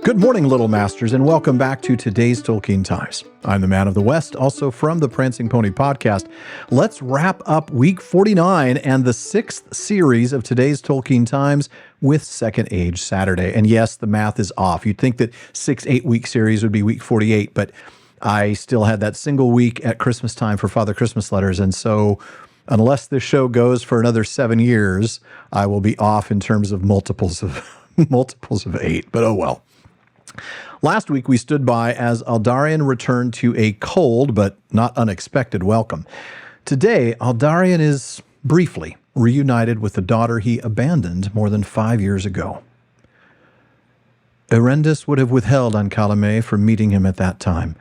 Good morning, Little Masters, and welcome back to today's Tolkien Times. I'm the Man of the West, also from the Prancing Pony podcast. Let's wrap up week 49 and the sixth series of today's Tolkien Times with Second Age Saturday. And yes, the math is off. You'd think that 6 8-week series would be week 48, but I still had that single week at Christmas time for Father Christmas letters. And so unless this show goes for another 7 years, I will be off in terms of multiples of 8, but oh well. Last week, we stood by as Aldarion returned to a cold but not unexpected welcome. Today, Aldarion is briefly reunited with the daughter he abandoned more than 5 years ago. Erendis would have withheld Ancalame from meeting him at that time,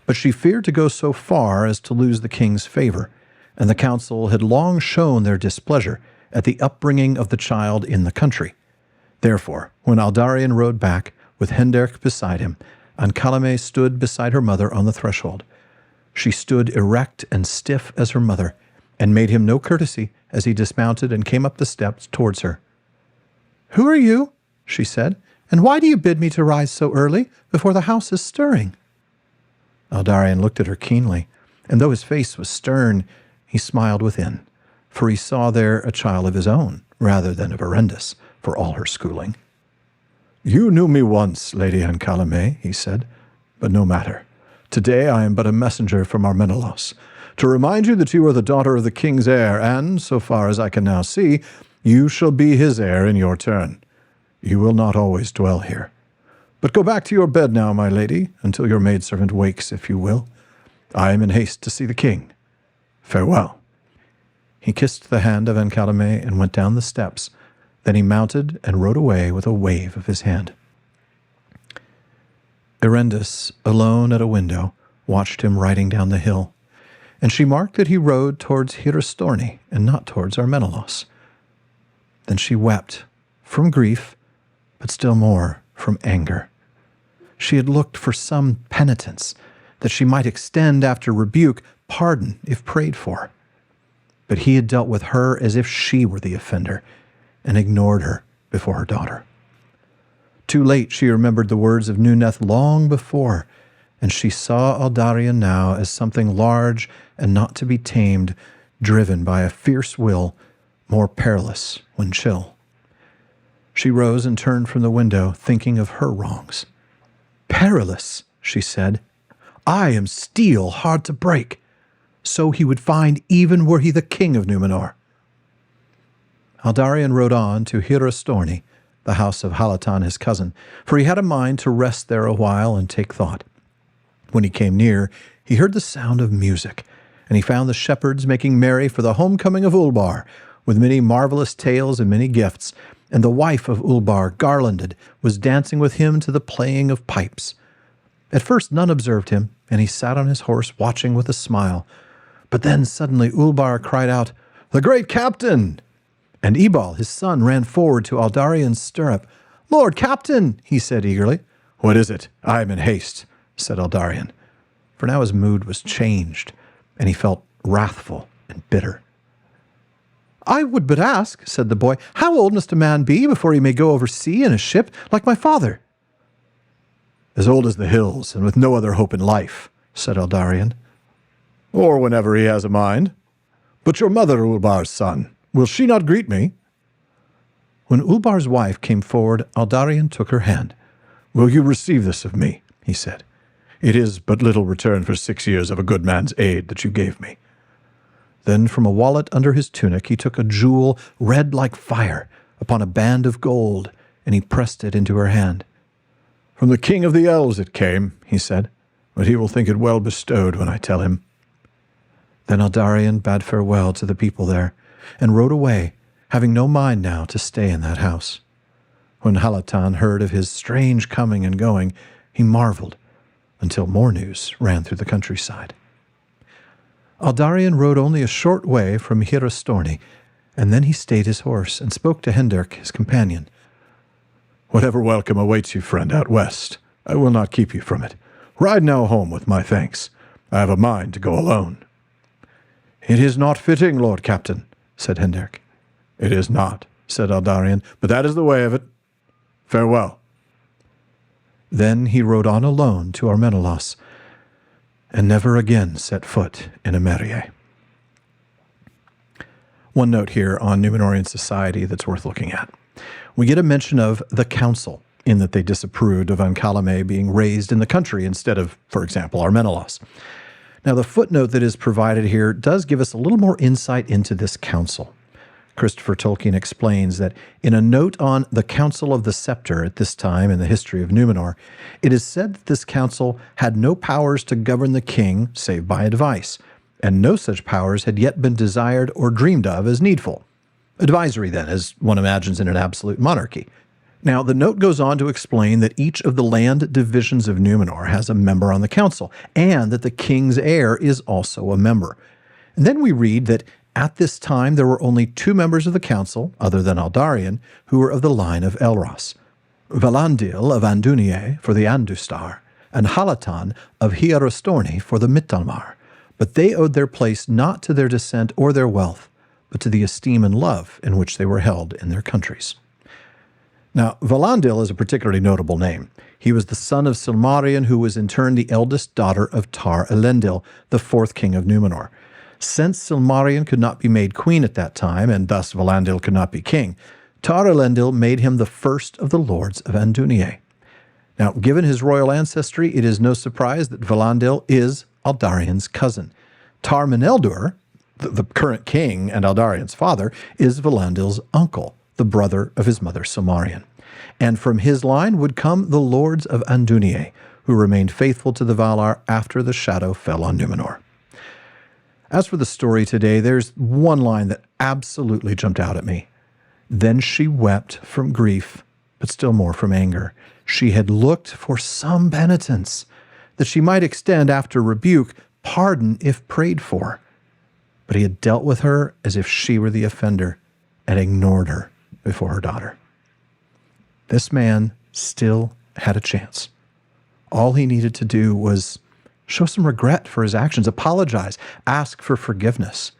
but she feared to go so far as to lose the king's favor, and the council had long shown their displeasure at the upbringing of the child in the country. Therefore, when Aldarion rode back, with Henderk beside him, Ancalame stood beside her mother on the threshold. She stood erect and stiff as her mother, and made him no courtesy as he dismounted and came up the steps towards her. "Who are you?" she said, "and why do you bid me to rise so early, before the house is stirring?" Aldarion looked at her keenly, and though his face was stern, he smiled within, for he saw there a child of his own, rather than of Erendis, for all her schooling. "You knew me once, Lady Ancalame," he said, "but no matter. Today I am but a messenger from Armenelos, to remind you that you are the daughter of the king's heir, and, so far as I can now see, you shall be his heir in your turn. You will not always dwell here. But go back to your bed now, my lady, until your maidservant wakes, if you will. I am in haste to see the king. Farewell." He kissed the hand of Ancalame and went down the steps. Then he mounted and rode away with a wave of his hand. Erendis, alone at a window, watched him riding down the hill, and she marked that he rode towards Hirastorni and not towards Armenelos. Then she wept, from grief, but still more from anger. She had looked for some penitence, that she might extend after rebuke pardon if prayed for. But he had dealt with her as if she were the offender, and ignored her before her daughter. Too late she remembered the words of Nuneth long before, and she saw Aldarion now as something large and not to be tamed, driven by a fierce will, more perilous when chill. She rose and turned from the window, thinking of her wrongs. "Perilous," she said. "I am steel hard to break. So he would find even were he the king of Numenor." Aldarion rode on to Hirastorni, the house of Halatan his cousin, for he had a mind to rest there a while and take thought. When he came near, he heard the sound of music, and he found the shepherds making merry for the homecoming of Ulbar, with many marvelous tales and many gifts, and the wife of Ulbar, garlanded, was dancing with him to the playing of pipes. At first none observed him, and he sat on his horse watching with a smile. But then suddenly Ulbar cried out, "The great captain!" And Ebal, his son, ran forward to Aldarion's stirrup. "Lord Captain," he said eagerly. "What is it? I am in haste," said Aldarion. For now his mood was changed, and he felt wrathful and bitter. "I would but ask," said the boy, "how old must a man be before he may go over sea in a ship like my father?" "As old as the hills, and with no other hope in life," said Aldarion. "Or whenever he has a mind. But your mother, Ulbar's son, will she not greet me?" When Ulbar's wife came forward, Aldarion took her hand. "Will you receive this of me?" he said. "It is but little return for 6 years of a good man's aid that you gave me." Then from a wallet under his tunic he took a jewel red like fire upon a band of gold, and he pressed it into her hand. "From the king of the elves it came," he said, "but he will think it well bestowed when I tell him." Then Aldarion bade farewell to the people there, and rode away, having no mind now to stay in that house. When Halatan heard of his strange coming and going, he marveled, until more news ran through the countryside. Aldarion rode only a short way from Hirastorni, and then he stayed his horse and spoke to Henderk, his companion. "Whatever welcome awaits you, friend, out west, I will not keep you from it. Ride now home with my thanks. I have a mind to go alone." "It is not fitting, Lord Captain," said Henderk. "It is not," said Aldarion, "but that is the way of it. Farewell." Then he rode on alone to Armenelos, and never again set foot in Emeria. One note here on Númenorian society that's worth looking at. We get a mention of the council, in that they disapproved of Ancalame being raised in the country instead of, for example, Armenelos. Now, the footnote that is provided here does give us a little more insight into this council. Christopher Tolkien explains that in a note on the Council of the Scepter at this time in the history of Númenor, it is said that this council had no powers to govern the king save by advice, and no such powers had yet been desired or dreamed of as needful. Advisory, then, as one imagines in an absolute monarchy. Now, the note goes on to explain that each of the land divisions of Númenor has a member on the council, and that the king's heir is also a member. And then we read that at this time there were only 2 members of the council, other than Aldarion, who were of the line of Elros. Valandil of Anduniae for the Andustar, and Halatan of Hierostorni for the Mittalmar. But they owed their place not to their descent or their wealth, but to the esteem and love in which they were held in their countries. Now, Valandil is a particularly notable name. He was the son of Silmarion, who was in turn the eldest daughter of Tar Elendil, the 4th king of Númenor. Since Silmarion could not be made queen at that time, and thus Valandil could not be king, Tar Elendil made him the first of the lords of Anduniae. Now, given his royal ancestry, it is no surprise that Valandil is Aldarion's cousin. Tar Meneldur, the current king and Aldarion's father, is Valandil's uncle, the brother of his mother Silmarion. And from his line would come the lords of Anduniae, who remained faithful to the Valar after the shadow fell on Númenor. As for the story today, there's one line that absolutely jumped out at me. Then she wept from grief, but still more from anger. She had looked for some penitence, that she might extend after rebuke, pardon if prayed for. But he had dealt with her as if she were the offender, and ignored her before her daughter. This man still had a chance. All he needed to do was show some regret for his actions, apologize, ask for forgiveness.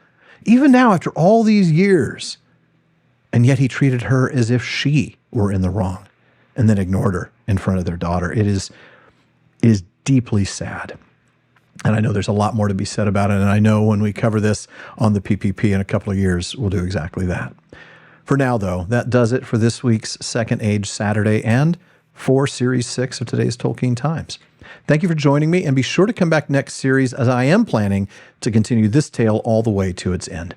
Even now, after all these years, and yet he treated her as if she were in the wrong, and then ignored her in front of their daughter. It is deeply sad. And I know there's a lot more to be said about it, and I know when we cover this on the PPP in a couple of years, we'll do exactly that. For now, though, that does it for this week's Second Age Saturday and for Series 6 of today's Tolkien Times. Thank you for joining me, and be sure to come back next series, as I am planning to continue this tale all the way to its end.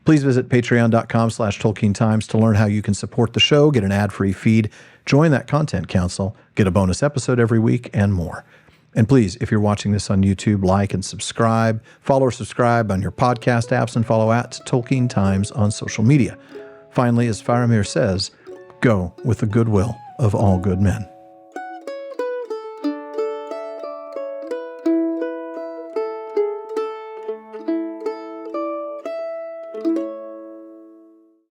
Please visit patreon.com/Tolkien Times to learn how you can support the show, get an ad-free feed, join that content council, get a bonus episode every week, and more. And please, if you're watching this on YouTube, like and subscribe, follow or subscribe on your podcast apps, and follow @Tolkien Times on social media. Finally, as Faramir says, go with the goodwill of all good men.